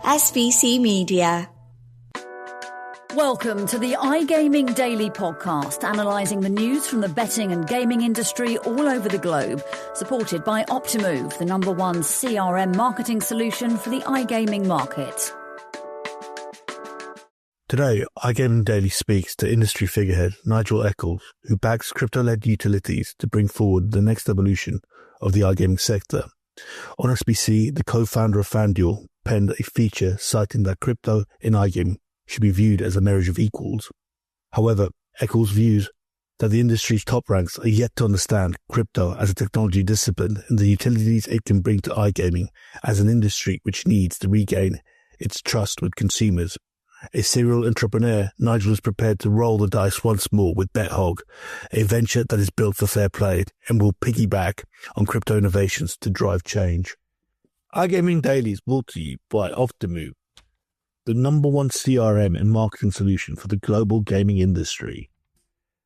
SVC Media. Welcome to the iGaming Daily Podcast, analysing the news from the betting and gaming industry all over the globe, supported by Optimove, the #1 CRM marketing solution for the iGaming market. Today, iGaming Daily speaks to industry figurehead Nigel Eccles, who backs crypto-led utilities to bring forward the next evolution of the iGaming sector. On SBC, the co-founder of FanDuel penned a feature citing that crypto in iGaming should be viewed as a marriage of equals. However, Eccles views that the industry's top ranks are yet to understand crypto as a technology discipline and the utilities it can bring to iGaming as an industry which needs to regain its trust with consumers. A serial entrepreneur, Nigel is prepared to roll the dice once more with BetHog, a venture that is built for fair play and will piggyback on crypto innovations to drive change. iGaming Daily is brought to you by Optimove, the #1 CRM and marketing solution for the global gaming industry.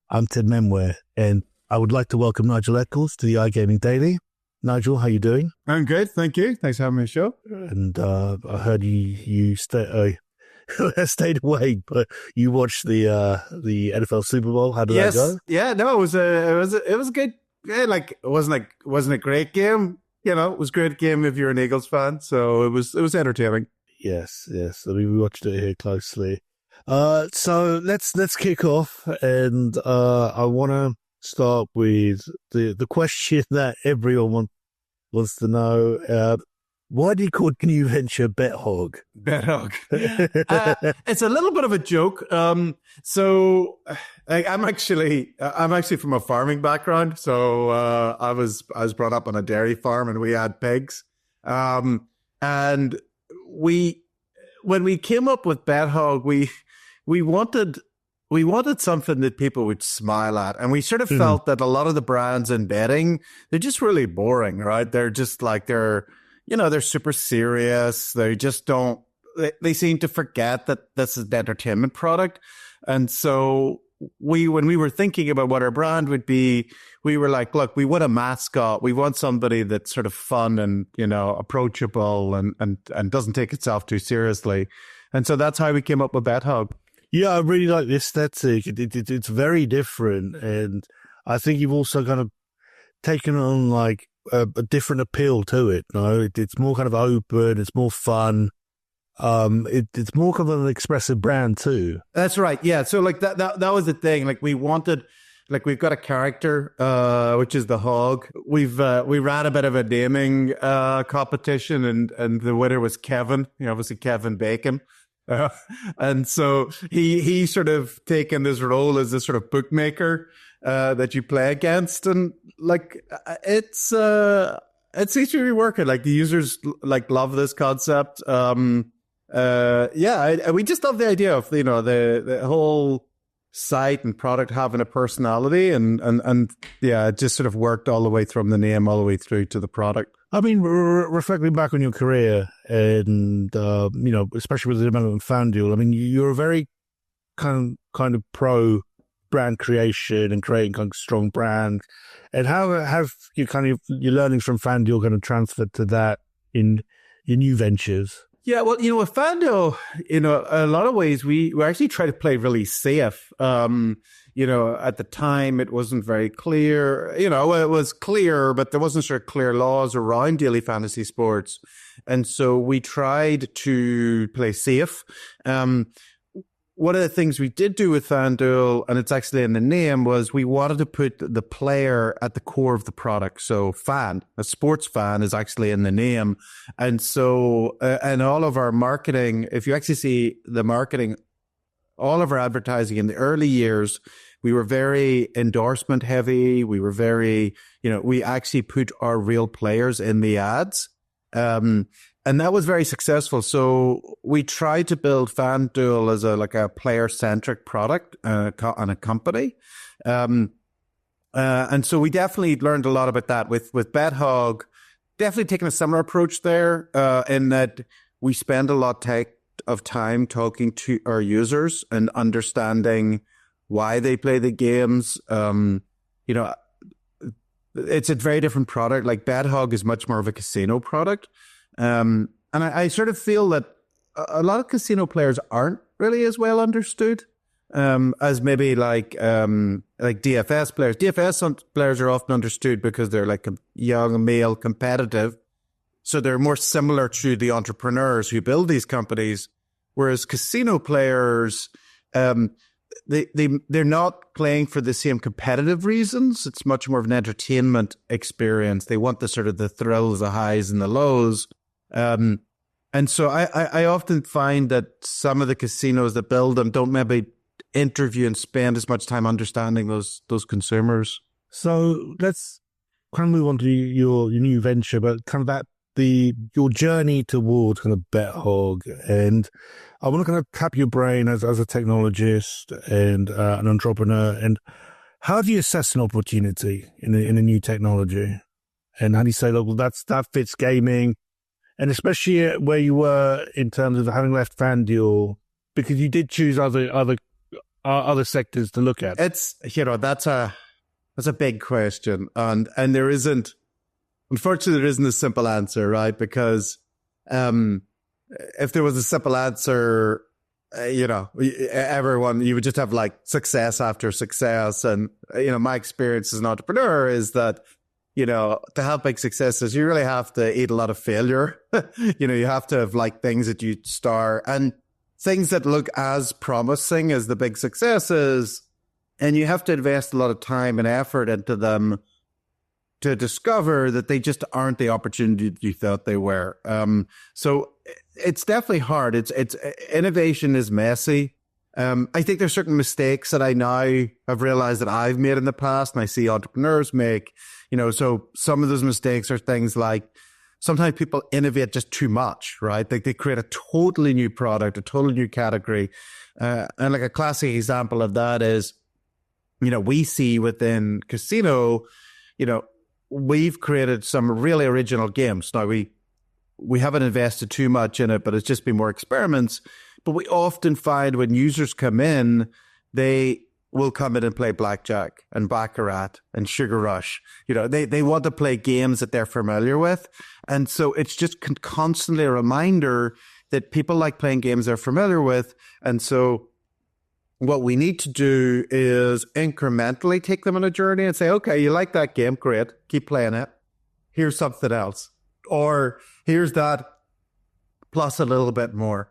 I'm Ted Menmuir, and I would like to welcome Nigel Eccles to the iGaming Daily. Nigel, how are you doing? I'm good, thank you. Thanks for having me on the show. And I heard you stayed away, but you watched the NFL Super Bowl. How did that go? Yeah, no, it was a good. Yeah, like it wasn't a great game. You know, it was a great game if you're an Eagles fan. So it was entertaining. Yes. I mean, we watched it here closely. So let's kick off, and I want to start with the question that everyone wants to know. Why do you call the new venture BetHog? BetHog. It's a little bit of a joke. So I'm actually from a farming background. So I was brought up on a dairy farm, and we had pigs. And when we came up with BetHog, we wanted something that people would smile at. And we sort of felt that a lot of the brands in betting, they're just really boring, right? They're just like, they're super serious. They just they seem to forget that this is an entertainment product. And so when we were thinking about what our brand would be, we were like, look, we want a mascot. We want somebody that's sort of fun and, approachable and doesn't take itself too seriously. And so that's how we came up with BetHog. Yeah, I really like the aesthetic. It's very different. And I think you've also kind of taken on like a different appeal to it. No, it's more kind of open. It's more fun. It's more kind of an expressive brand too. That's right. Yeah. So like that was the thing. Like we've got a character, which is the hog. We ran a bit of a naming competition, and the winner was Kevin. Obviously Kevin Bacon. And so he sort of taken this role as this sort of bookmaker that you play against, and like it seems to be working. Like the users like love this concept. We just love the idea of the whole site and product having a personality, and yeah, it just sort of worked all the way from the name all the way through to the product. I mean, reflecting back on your career and, especially with the development of FanDuel, I mean, you're a very kind of pro brand creation and creating kind of strong brand. And how have you your learnings from FanDuel kind of transferred to that in your new ventures? Yeah, well, with FanDuel, a lot of ways we actually try to play really safe. At the time, it wasn't very clear. It was clear, but there wasn't sort of clear laws around daily fantasy sports. And so we tried to play safe. One of the things we did do with FanDuel, and it's actually in the name, was we wanted to put the player at the core of the product. So a sports fan is actually in the name. And so, and all of our marketing, if you actually see the marketing, all of our advertising in the early years, we were very endorsement heavy. We were very, we actually put our real players in the ads. And that was very successful. So we tried to build FanDuel as a player-centric product and a company. And so we definitely learned a lot about that. With BetHog, definitely taking a similar approach there, in that we spend a lot of time talking to our users and understanding why they play the games. It's a very different product. Like BetHog is much more of a casino product. And I sort of feel that a lot of casino players aren't really as well understood as maybe like DFS players. DFS players are often understood because they're like young, male, competitive. So they're more similar to the entrepreneurs who build these companies. Whereas casino players, they're not playing for the same competitive reasons. It's much more of an entertainment experience. They want the sort of the thrills, the highs and the lows. And so I often find that some of the casinos that build them don't maybe interview and spend as much time understanding those consumers. So let's kind of move on to your new venture, but kind of your journey towards kind of BetHog. And I want to kind of tap your brain as a technologist and an entrepreneur. And how do you assess an opportunity in a new technology? And how do you say, look, well, that fits gaming? And especially where you were in terms of having left FanDuel, because you did choose other sectors to look at. It's, that's a big question. And unfortunately, there isn't a simple answer, right? Because if there was a simple answer, everyone, you would just have like success after success. And, my experience as an entrepreneur is that, to have big successes, you really have to eat a lot of failure. You have to have like things that you star and things that look as promising as the big successes. And you have to invest a lot of time and effort into them to discover that they just aren't the opportunity you thought they were. So it's definitely hard. It's innovation is messy. I think there's certain mistakes that I now have realized that I've made in the past and I see entrepreneurs make, so some of those mistakes are things like sometimes people innovate just too much, right? They create a totally new product, a totally new category. And like a classic example of that is, we see within casino, we've created some really original games. Now, we haven't invested too much in it, but it's just been more experiments. But we often find when users come in, they will come in and play blackjack and baccarat and sugar rush. They want to play games that they're familiar with. And so it's just constantly a reminder that people like playing games they're familiar with. And so what we need to do is incrementally take them on a journey and say, okay, you like that game, great, keep playing it. Here's something else. Or here's that plus a little bit more.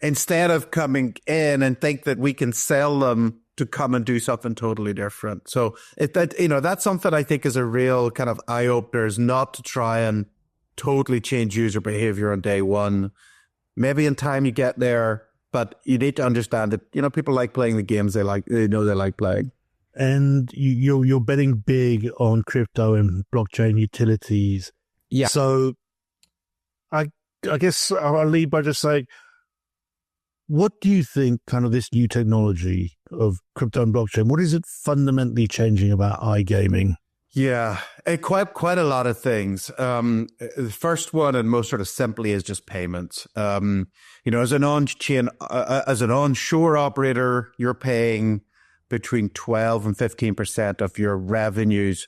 Instead of coming in and think that we can sell them to come and do something totally different. So that's something I think is a real kind of eye-opener, is not to try and totally change user behavior on day one. Maybe in time you get there, but you need to understand that, people like playing the games they like playing. And you're betting big on crypto and blockchain utilities. Yeah. So I guess I'll lead by just saying, what do you think kind of this new technology of crypto and blockchain, what is it fundamentally changing about iGaming? Yeah, quite a lot of things. The first one and most sort of simply is just payments. As an on-chain, as an onshore operator, you're paying between 12 and 15% of your revenues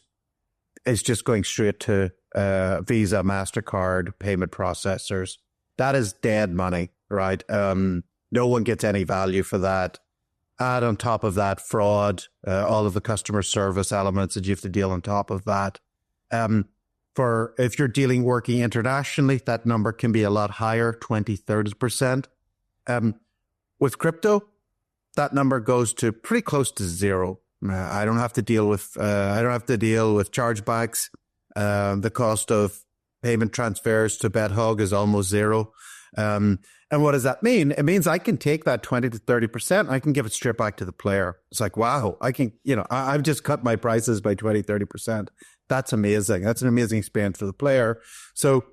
is just going straight to Visa, MasterCard payment processors. That is dead money, right? No one gets any value for that. Add on top of that fraud, all of the customer service elements that you have to deal on top of that. For if you're working internationally, that number can be a lot higher, 20, 30%. With crypto, that number goes to pretty close to zero. I don't have to deal with chargebacks. The cost of payment transfers to BetHog is almost zero. And what does that mean? It means I can take that 20 to 30%. I can give it straight back to the player. It's like, wow, I can, I've just cut my prices by 20, 30%. That's amazing. That's an amazing experience for the player. So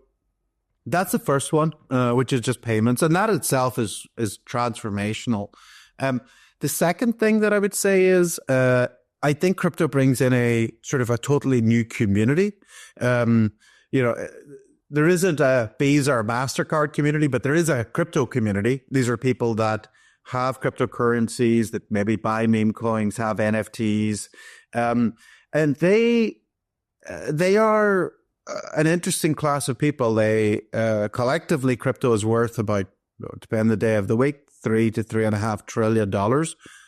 that's the first one, which is just payments. And that itself is transformational. The second thing that I would say is, I think crypto brings in a sort of a totally new community. There isn't a Visa or MasterCard community, but there is a crypto community. These are people that have cryptocurrencies, that maybe buy meme coins, have NFTs. And they are an interesting class of people. They collectively, crypto is worth about depending on the day of the week, $3 to $3.5 trillion.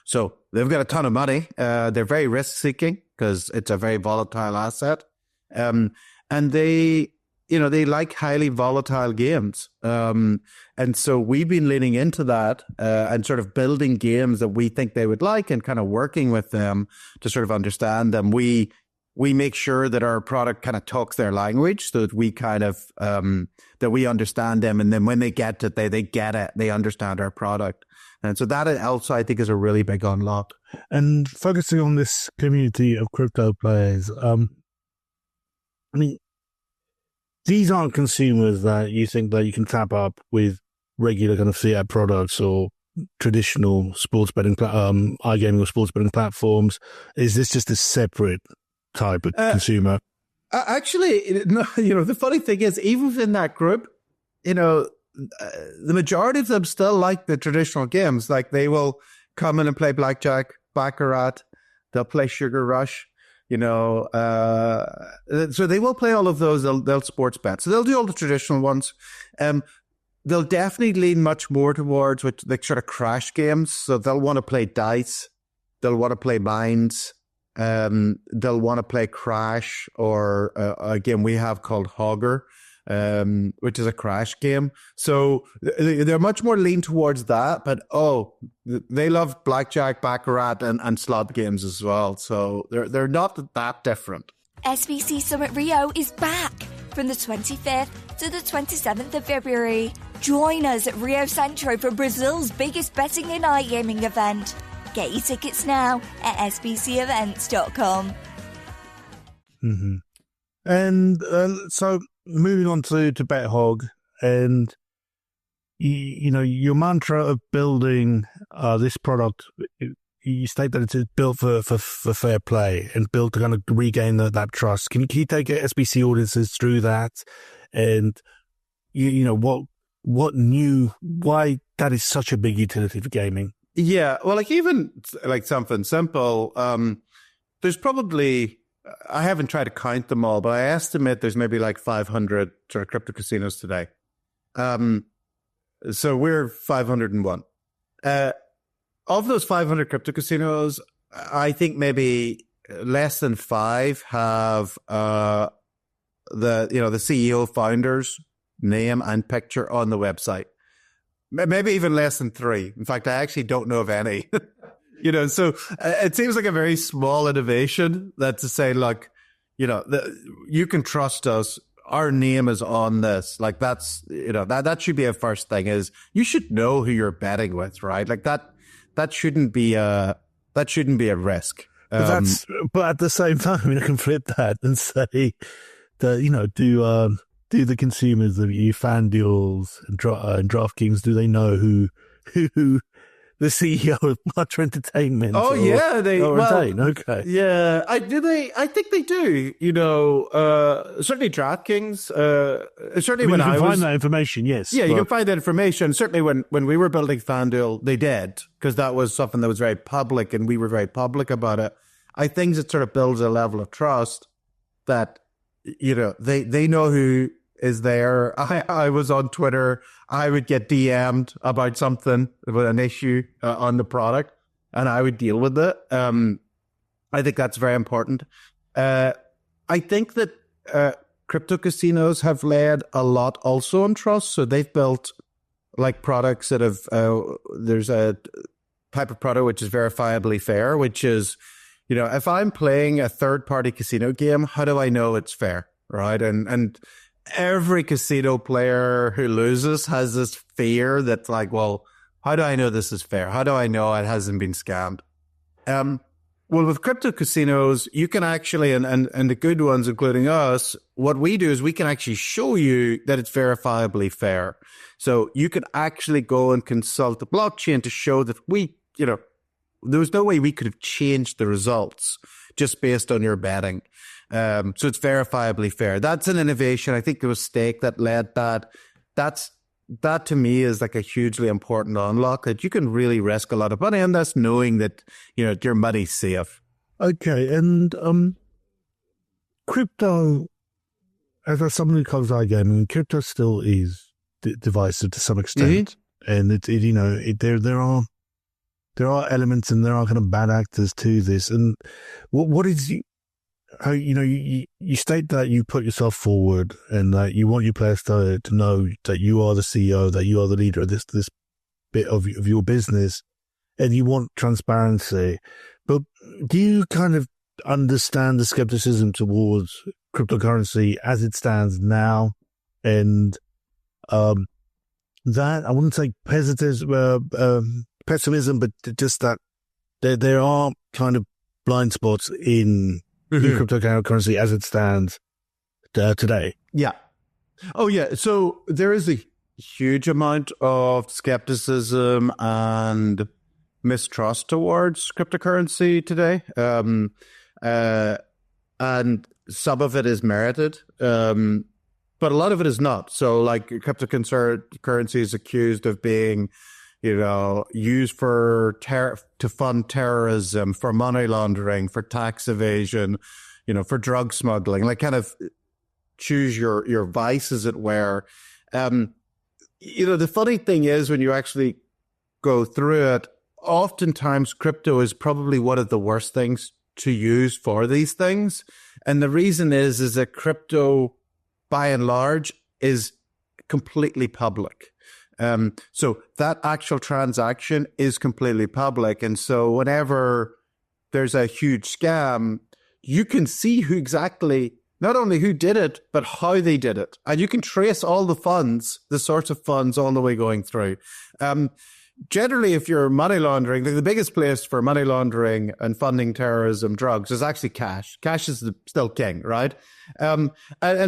So they've got a ton of money. They're very risk seeking because it's a very volatile asset. And they like highly volatile games. And so we've been leaning into that and sort of building games that we think they would like and kind of working with them to sort of understand them. We make sure that our product kind of talks their language so that we kind of, that we understand them. And then when they get it, they get it. They understand our product. And so that also, I think, is a really big unlock. And focusing on this community of crypto players, I mean, these aren't consumers that you think that you can tap up with regular kind of fiat products or traditional sports betting, iGaming or sports betting platforms. Is this just a separate type of consumer? Actually, no, the funny thing is, even within that group, the majority of them still like the traditional games. Like they will come in and play blackjack, baccarat, they'll play Sugar Rush. So they will play all of those. They'll sports bet. So they'll do all the traditional ones. They'll definitely lean much more towards like sort of crash games. So they'll want to play dice. They'll want to play minds. They'll want to play crash or a game we have called Hogger, which is a crash game. So they're much more lean towards that. But they love blackjack, baccarat, and slot games as well. So they're not that different. SBC Summit Rio is back from the 25th to the 27th of February. Join us at Rio Centro for Brazil's biggest betting and iGaming event. Get your tickets now at sbcevents.com. Mm-hmm. And so moving on to BetHog, and your mantra of building this product, you state that it's built for fair play and built to kind of regain that trust. Can you take SBC audiences through that, and why that is such a big utility for gaming? Yeah, well, even something simple. There's probably, I haven't tried to count them all, but I estimate there's maybe 500 sort of crypto casinos today. So we're 501. Of those 500 crypto casinos, I think maybe less than 5 have the CEO founder's name and picture on the website. Maybe even less than 3. In fact, I actually don't know of any. So it seems like a very small innovation that to say, look, you can trust us. Our name is on this. Like that's, that should be a first thing, is you should know who you're betting with, right? Like that shouldn't be a risk. But at the same time, I can flip that and say that, do the consumers of you FanDuels and DraftKings, do they know who the CEO of Flutter Entertainment? Okay. Yeah, I think they do. Certainly DraftKings. Certainly when you can find that information. Yes. Yeah, you can find that information. Certainly when we were building FanDuel, they did, because that was something that was very public, and we were very public about it. I think it sort of builds a level of trust that they know who is there. I was on Twitter. I would get DM'd about something, about an issue on the product, and I would deal with it. I think that's very important. I think that crypto casinos have led a lot also on trust. So they've built products that have, there's a type of product which is verifiably fair, which is, if I'm playing a third-party casino game, how do I know it's fair, right? And every casino player who loses has this fear that's well, how do I know this is fair? How do I know it hasn't been scammed? Well, with crypto casinos, you can actually, and the good ones, including us, what we do is we can actually show you that it's verifiably fair. So you can actually go and consult the blockchain to show that there was no way we could have changed the results just based on your betting. So it's verifiably fair. That's an innovation. I think it was Stake that led that. That to me is a hugely important unlock, that you can really risk a lot of money, and that's knowing that your money's safe. Okay, and crypto, as someone who covers iGaming, crypto still is divisive to some extent. and there are elements and there are kind of bad actors to this. And what is how you state that you put yourself forward and that you want your players to know that you are the CEO, that you are the leader of this bit of your business, and you want transparency. But do you kind of understand the skepticism towards cryptocurrency as it stands now? And that, I wouldn't say pessimism, but just that there are kind of blind spots in the cryptocurrency as it stands today. Yeah. Oh, yeah. So there is a huge amount of skepticism and mistrust towards cryptocurrency today. And some of it is merited, but a lot of it is not. So like cryptocurrency is accused of being, used to fund terrorism, for money laundering, for tax evasion, for drug smuggling, like kind of choose your vice, as it were. The funny thing is, when you actually go through it, oftentimes crypto is probably one of the worst things to use for these things. And the reason is that crypto, by and large, is completely public. So that actual transaction is completely public. And so whenever there's a huge scam, you can see not only who did it, but how they did it. And you can trace all the sorts of funds all the way going through. Generally, if you're money laundering, the biggest place for money laundering and funding terrorism, drugs, is actually cash. Cash is still king, right? And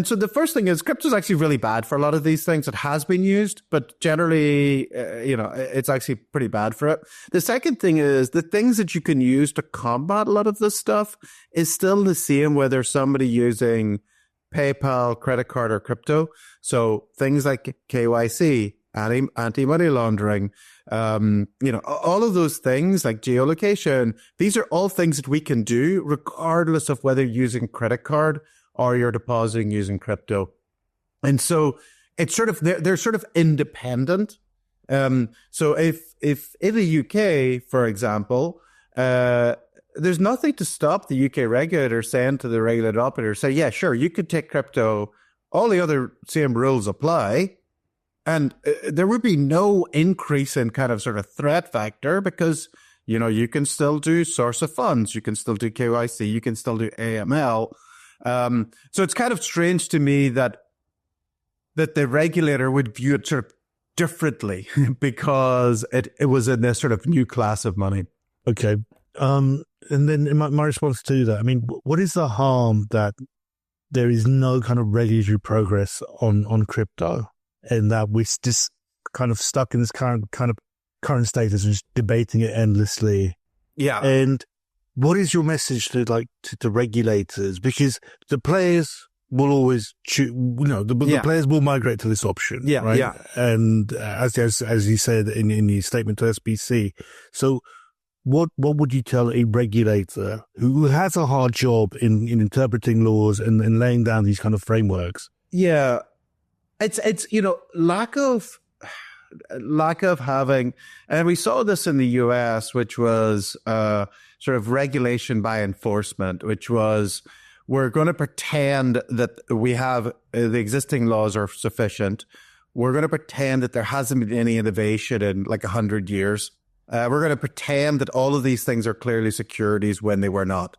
so the first thing is, crypto is actually really bad for a lot of these things. It has been used, but generally, it's actually pretty bad for it. The second thing is, the things that you can use to combat a lot of this stuff is still the same, whether somebody using PayPal, credit card, or crypto. So things like KYC, anti-money laundering, all of those things like geolocation, these are all things that we can do regardless of whether you're using credit card or you're depositing using crypto. And so it's they're sort of independent. So if in the UK, for example, there's nothing to stop the UK regulator saying to the regulated operator, say, yeah, sure, you could take crypto. All the other same rules apply. And there would be no increase in kind of sort of threat factor because, you can still do source of funds. You can still do KYC. You can still do AML. So it's kind of strange to me that the regulator would view it sort of differently because it was in this sort of new class of money. Okay. And then in my response to that, I mean, what is the harm that there is no kind of regulatory progress on crypto? And that we're just kind of stuck in this current status and just debating it endlessly. Yeah. And what is your message to the regulators? Because the players will always choose, the players will migrate to this option. Yeah. Right. Yeah. And as you said in the statement to SBC. So what would you tell a regulator who has a hard job in interpreting laws and laying down these kind of frameworks? Yeah. It's lack of having, and we saw this in the US, which was sort of regulation by enforcement, which was, we're going to pretend that we have the existing laws are sufficient. We're going to pretend that there hasn't been any innovation in like 100 years. We're going to pretend that all of these things are clearly securities when they were not.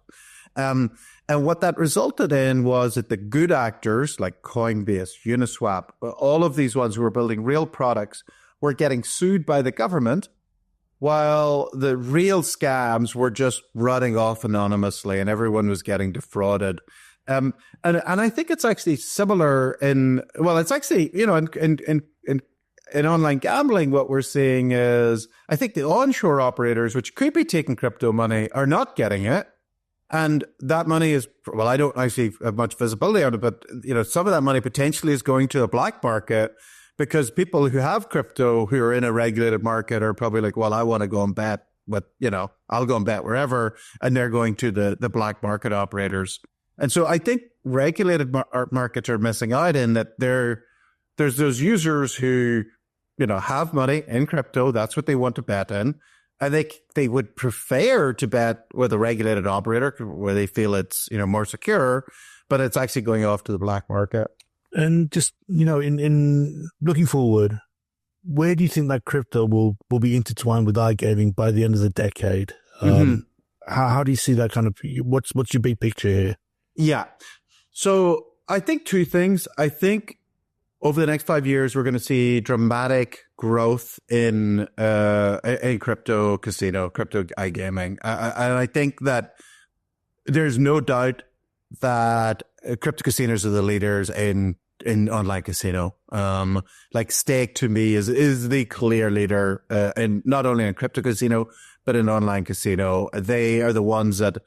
And what that resulted in was that the good actors like Coinbase, Uniswap, all of these ones who were building real products were getting sued by the government, while the real scams were just running off anonymously and everyone was getting defrauded. And I think it's actually similar in online gambling. What we're seeing is, I think the onshore operators, which could be taking crypto money, are not getting it. And that money is, I don't actually have much visibility on it, but, some of that money potentially is going to a black market because people who have crypto who are in a regulated market are probably like, well, I want to go and bet, but, I'll go and bet wherever. And they're going to the black market operators. And so I think regulated markets are missing out in that there's those users who have money in crypto. That's what they want to bet in. And they would prefer to bet with a regulated operator where they feel it's, more secure, but it's actually going off to the black market. And just, in looking forward, where do you think that crypto will be intertwined with iGaming by the end of the decade? How do you see that kind of, what's your big picture here? Yeah. So I think two things. I think over the next 5 years, we're going to see dramatic growth in crypto casino, crypto iGaming. And I think that there's no doubt that crypto casinos are the leaders in online casino. Like Stake to me is the clear leader in not only in crypto casino, but in online casino. They are the ones that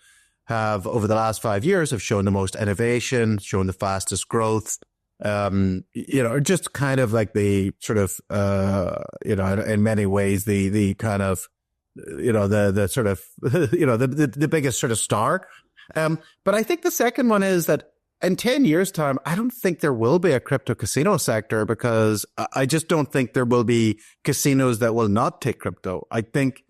have over the last 5 years have shown the most innovation, shown the fastest growth. Just kind of like the sort of, in many ways, the kind of, the sort of, the biggest sort of star. But I think the second one is that in 10 years' time, I don't think there will be a crypto casino sector because I just don't think there will be casinos that will not take crypto. I think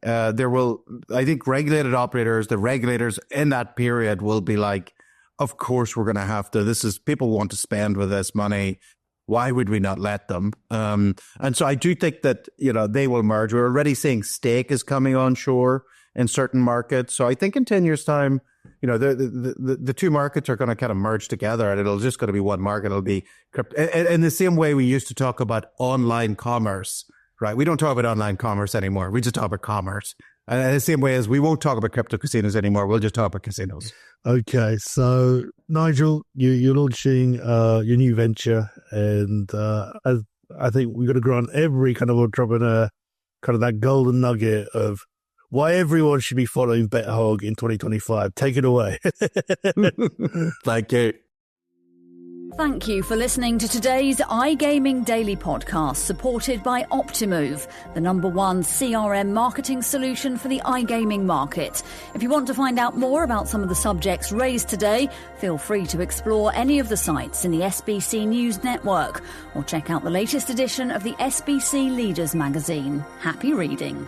regulated operators, the regulators in that period will be like, of course, we're going to have to, people want to spend with this money. Why would we not let them? And so I do think that, they will merge. We're already seeing Stake is coming onshore in certain markets. So I think in 10 years' time, the two markets are going to kind of merge together and it'll just going to be one market. It'll be crypto. In the same way we used to talk about online commerce, right? We don't talk about online commerce anymore. We just talk about commerce. And in the same way as we won't talk about crypto casinos anymore, we'll just talk about casinos. Okay, so Nigel, you're launching your new venture, and as I think we've got to grant every kind of entrepreneur kind of that golden nugget of why everyone should be following BetHog in 2025. Take it away. Thank you. Thank you for listening to today's iGaming Daily Podcast, supported by Optimove, the #1 CRM marketing solution for the iGaming market. If you want to find out more about some of the subjects raised today, feel free to explore any of the sites in the SBC News Network or check out the latest edition of the SBC Leaders magazine. Happy reading.